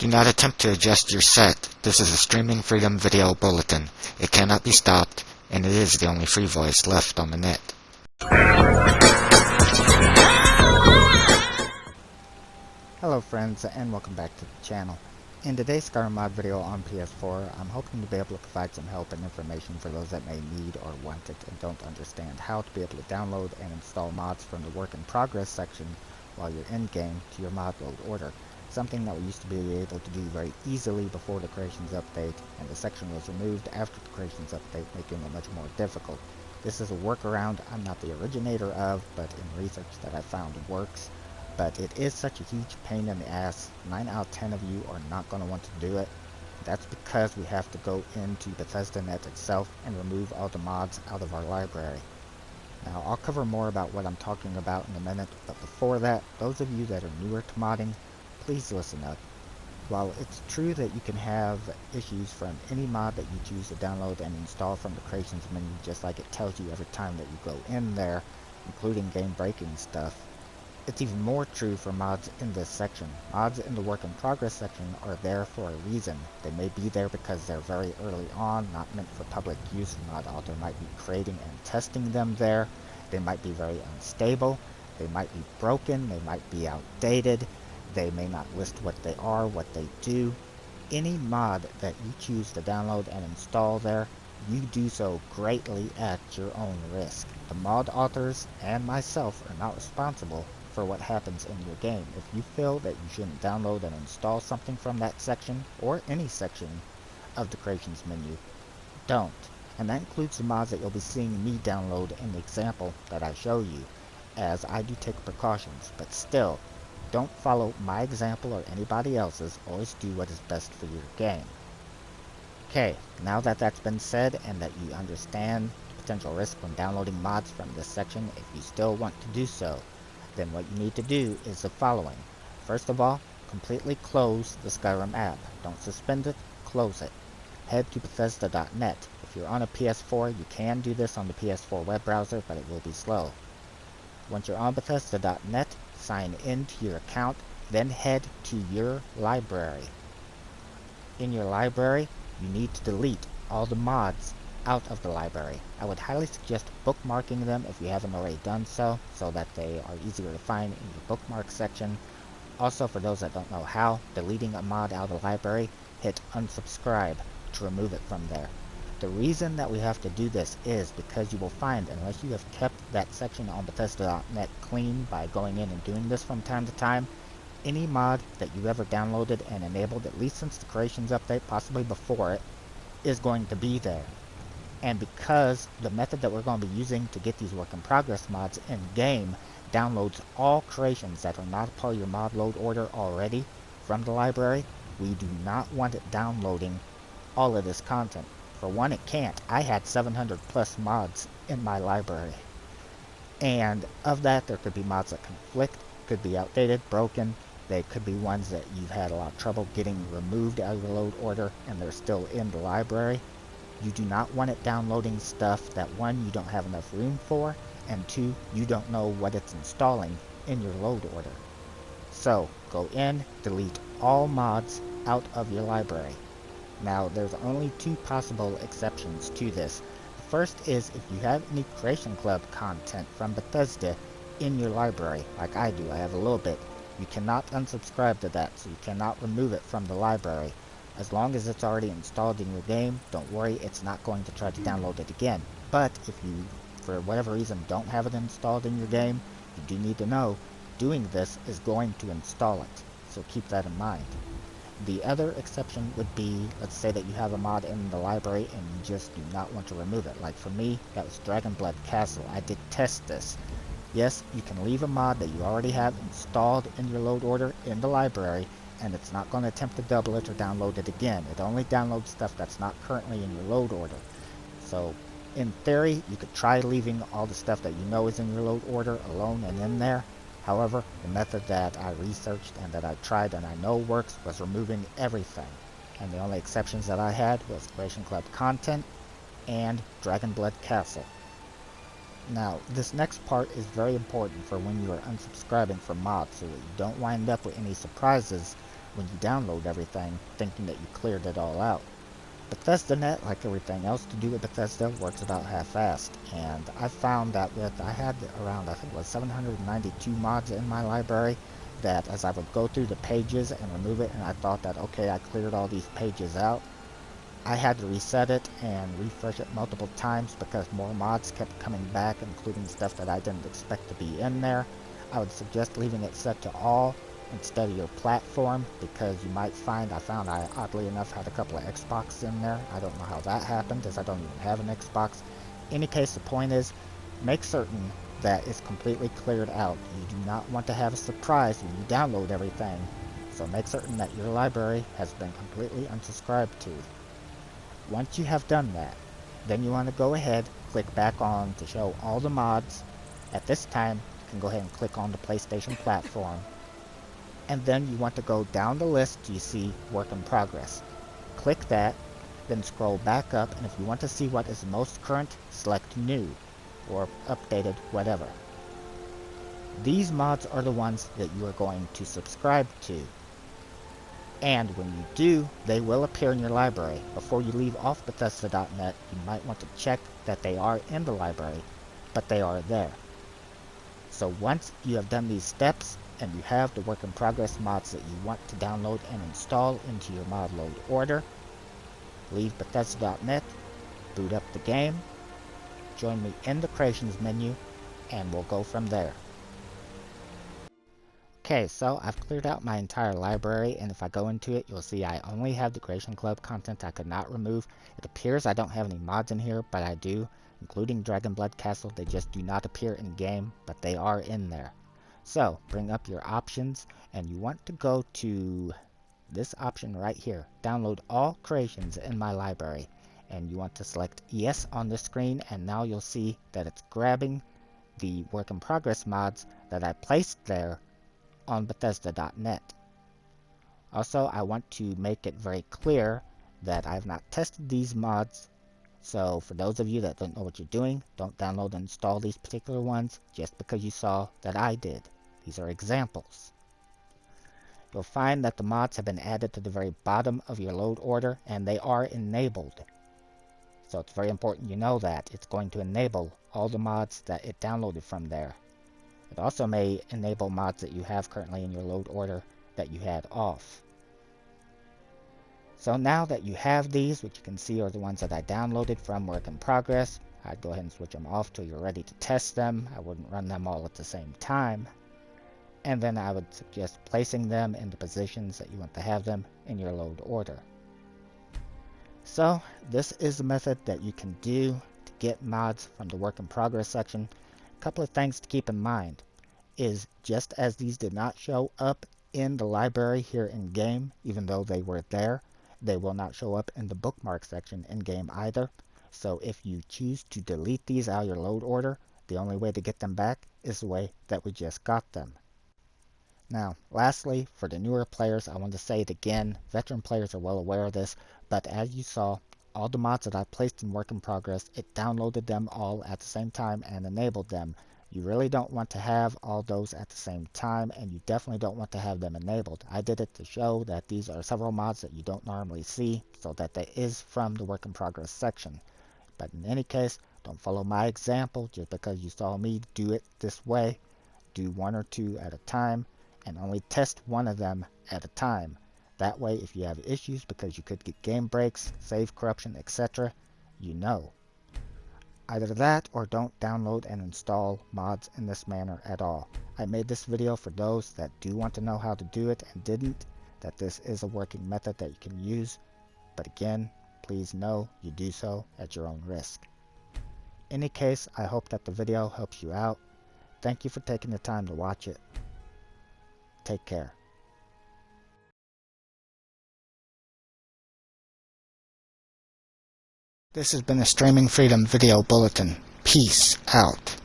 Do not attempt to adjust your set. This is a streaming freedom video bulletin. It cannot be stopped, and it is the only free voice left on the net. Hello friends, and welcome back to the channel. In today's Skyrim mod video on PS4, I'm hoping to be able to provide some help and information for those that may need or want it and don't understand how to be able to download and install mods from the work in progress section while you're in-game to your mod load order. Something that we used to be able to do very easily before the creations update, and the section was removed after the creations update, making it much more difficult. This is a workaround I'm not the originator of, but in research that I found works. But it is such a huge pain in the ass. 9 out of 10 of you are not going to want to do it. That's because we have to go into Bethesda Net itself and remove all the mods out of our library. Now, I'll cover more about what I'm talking about in a minute, but before that, those of you that are newer to modding, please listen up. While it's true that you can have issues from any mod that you choose to download and install from the creations menu, just like it tells you every time that you go in there, including game-breaking stuff, it's even more true for mods in this section. Mods in the work in progress section are there for a reason. They may be there because they're very early on, not meant for public use. The mod author might be creating and testing them there. They might be very unstable. They might be broken. They might be outdated. They may not list what they are, what they do. Any mod that you choose to download and install there, you do so greatly at your own risk. The mod authors and myself are not responsible for what happens in your game. If you feel that you shouldn't download and install something from that section, or any section of the creations menu, don't. And that includes the mods that you'll be seeing me download in the example that I show you, as I do take precautions. But still, don't follow my example or anybody else's. Always do what is best for your game. Okay, now that that's been said and that you understand the potential risk when downloading mods from this section, if you still want to do so, then what you need to do is the following. First of all, completely close the Skyrim app. Don't suspend it, close it. Head to Bethesda.net. If you're on a PS4, you can do this on the PS4 web browser, but it will be slow. Once you're on Bethesda.net, sign in to your account, then head to your library. In your library, you need to delete all the mods out of the library. I would highly suggest bookmarking them if you haven't already done so that they are easier to find in your bookmark section. Also, for those that don't know how, deleting a mod out of the library, hit unsubscribe to remove it from there. The reason that we have to do this is because you will find, unless you have kept that section on Bethesda.net clean by going in and doing this from time to time, any mod that you ever downloaded and enabled, at least since the creations update, possibly before it, is going to be there. And because the method that we're going to be using to get these work in progress mods in game downloads all creations that are not a part of your mod load order already from the library, we do not want it downloading all of this content. For one, it can't. I had 700 plus mods in my library, and of that there could be mods that conflict, could be outdated, broken. They could be ones that you've had a lot of trouble getting removed out of your load order and they're still in the library. You do not want it downloading stuff that, one, you don't have enough room for, and two, you don't know what it's installing in your load order. So, go in, delete all mods out of your library. Now, there's only two possible exceptions to this. The first is if you have any Creation Club content from Bethesda in your library, like I do. I have a little bit. You cannot unsubscribe to that, so you cannot remove it from the library. As long as it's already installed in your game, don't worry, it's not going to try to download it again. But if you, for whatever reason, don't have it installed in your game, you do need to know doing this is going to install it. So keep that in mind. The other exception would be, let's say that you have a mod in the library and you just do not want to remove it. Like for me, that was Dragonblood Castle. I did test this. Yes, you can leave a mod that you already have installed in your load order in the library, and it's not going to attempt to double it or download it again. It only downloads stuff that's not currently in your load order. So, in theory, you could try leaving all the stuff that you know is in your load order alone and in there. However, the method that I researched and that I tried and I know works was removing everything. And the only exceptions that I had was Creation Club content and Dragonblood Castle. Now, this next part is very important for when you are unsubscribing from mods, so that you don't wind up with any surprises when you download everything, thinking that you cleared it all out. BethesdaNet, like everything else to do with Bethesda, works about half-assed, and I found that I had around, I think it was 792 mods in my library, that as I would go through the pages and remove it, and I thought that, okay, I cleared all these pages out, I had to reset it and refresh it multiple times because more mods kept coming back, including stuff that I didn't expect to be in there. I would suggest leaving it set to all instead of your platform, because you might find, I oddly enough had a couple of Xbox in there. I don't know how that happened, as I don't even have an Xbox. In any case, the point is, make certain that it's completely cleared out. You do not want to have a surprise when you download everything, so make certain that your library has been completely unsubscribed to. Once you have done that, then you want to go ahead, click back on to show all the mods. At this time, you can go ahead and click on the PlayStation platform. And then you want to go down the list till you see work in progress. Click that, then scroll back up, and if you want to see what is most current, select new, or updated, whatever. These mods are the ones that you are going to subscribe to. And when you do, they will appear in your library. Before you leave off Bethesda.net, you might want to check that they are in the library, but they are there. So once you have done these steps, and you have the work in progress mods that you want to download and install into your mod load order, leave Bethesda.net, boot up the game, join me in the creations menu, and we'll go from there. Okay, so I've cleared out my entire library, and if I go into it, you'll see I only have the Creation Club content I could not remove. It appears I don't have any mods in here, but I do, including Dragonblood Castle. They just do not appear in game, but they are in there. So, bring up your options, and you want to go to this option right here, download all creations in my library, and you want to select yes on the screen, and now you'll see that it's grabbing the work in progress mods that I placed there on Bethesda.net. Also, I want to make it very clear that I have not tested these mods, so for those of you that don't know what you're doing, don't download and install these particular ones just because you saw that I did. These are examples. You'll find that the mods have been added to the very bottom of your load order, and they are enabled. So it's very important you know that. It's going to enable all the mods that it downloaded from there. It also may enable mods that you have currently in your load order that you had off. So now that you have these, which you can see are the ones that I downloaded from work in progress, I'd go ahead and switch them off till you're ready to test them. I wouldn't run them all at the same time. And then I would suggest placing them in the positions that you want to have them in your load order. So this is the method that you can do to get mods from the work in progress section. A couple of things to keep in mind is, just as these did not show up in the library here in game, even though they were there, they will not show up in the bookmark section in game either. So if you choose to delete these out of your load order, the only way to get them back is the way that we just got them. Now, lastly, for the newer players, I want to say it again. Veteran players are well aware of this, but as you saw, all the mods that I placed in work in progress, it downloaded them all at the same time and enabled them. You really don't want to have all those at the same time, and you definitely don't want to have them enabled. I did it to show that these are several mods that you don't normally see, so that they is from the work in progress section. But in any case, don't follow my example just because you saw me do it this way. Do one or two at a time, and only test one of them at a time. That way, if you have issues because you could get game breaks, save corruption, etc., you know. Either that or don't download and install mods in this manner at all. I made this video for those that do want to know how to do it and didn't, that this is a working method that you can use, but again, please know you do so at your own risk. In any case, I hope that the video helps you out. Thank you for taking the time to watch it. Take care. This has been a Streaming Freedom Video Bulletin. Peace out.